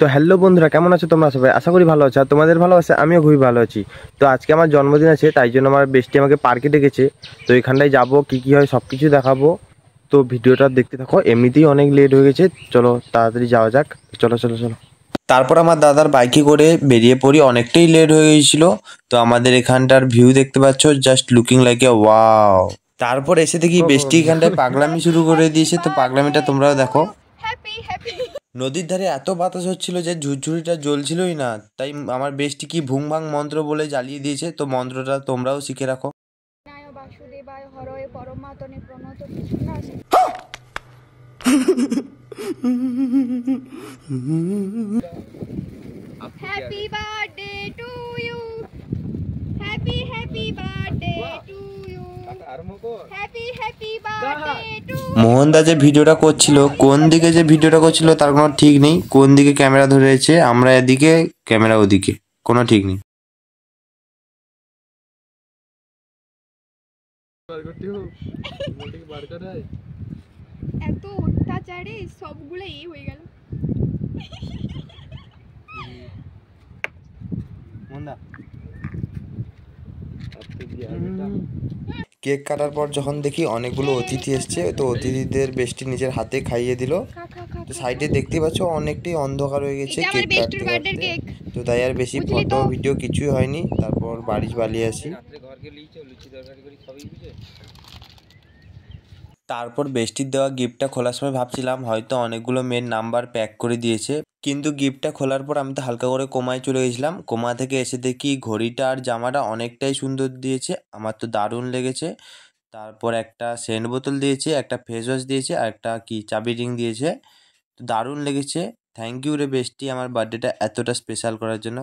তো হ্যালো বন্ধুরা, কেমন আছো তোমরা সবাই? আশা করি ভালো আছো। আর তোমাদের ভালোবাসা আমিও খুবই ভালো আছি। তো আজকে আমার জন্মদিন আছে, তাই জন্য আমার বেস্টি আমাকে পার্কে ডেকেছে। তো এখানটায় যাবো, কি কি হয় সব কিছু দেখাবো। তো ভিডিওটা দেখতে থাকো। এমনিতেই অনেক লেট হয়ে গেছে, চলো তাড়াতাড়ি যাওয়া যাক। চলো চলো চলো। তারপর আমার দাদার বাইকে করে বেরিয়ে পড়ি, অনেকটাই লেট হয়ে গিয়েছিল। তো আমাদের এখানটার ভিউ দেখতে পাচ্ছ, just looking like a wow. তারপর এসে দেখি বেস্টি এখানটায় পাগলামি শুরু করে দিয়েছে, তো পাগলামিটা তোমরাও দেখো। নদীর ধারে এত বাতাস হচ্ছিল যে ঝুরঝুরিটা জ্বলছিলই না, তাই আমার বেস্টি কি ভুং ভাং মন্ত্র বলে জ্বালিয়ে দিয়েছে। তো মন্ত্রটা তোমরাও শিখে রাখো। বাসুদেবায় হরয়ে পরমাত্মনে প্রণত না। Happy birthday to you, happy birthday to you, happy birthday to. মোহনদা যে ভিডিওটা করছিল, কোন দিকে যে ভিডিওটা করছিল তার কোনো ঠিক নেই। কোন দিকে ক্যামেরা ধরেছে, আমরা এদিকে ক্যামেরা ওদিকে, কোনো ঠিক নেই। এত অত্যাচারে সবগুলো হয়ে গেল। কেক কাটার পর যখন দেখি অনেকগুলো অতিথি এসছে, তো অতিথিদের বেস্টি নিজের হাতে খাইয়ে দিল। তো সাইডে দেখতে পাচ্ছ অনেকটাই অন্ধকার হয়ে গেছে কেক কাটতে কাটতে, তো তাই আর বেশি ফটো ভিডিও কিছুই হয়নি। তারপর বাড়ি পালিয়ে আসি। তারপর বেস্টির দেওয়া গিফটটা খোলার সময় ভাবছিলাম হয়তো অনেকগুলো মেয়ের নাম্বার প্যাক করে দিয়েছে, কিন্তু গিফটটা খোলার পর আমি তো হালকা করে কোমায় চলে গেছিলাম। কোমা থেকে এসে দেখি ঘড়িটা আর জামাটা অনেকটাই সুন্দর দিয়েছে, আমার তো দারুণ লেগেছে। তারপর একটা সেন্ট বোতল দিয়েছে, একটা ফেস ওয়াশ দিয়েছে, আর একটা কি চাবি রিং দিয়েছে। তো দারুণ লেগেছে। থ্যাংক ইউ রে বেস্টি, আমার বার্থডেটা এতটা স্পেশাল করার জন্য।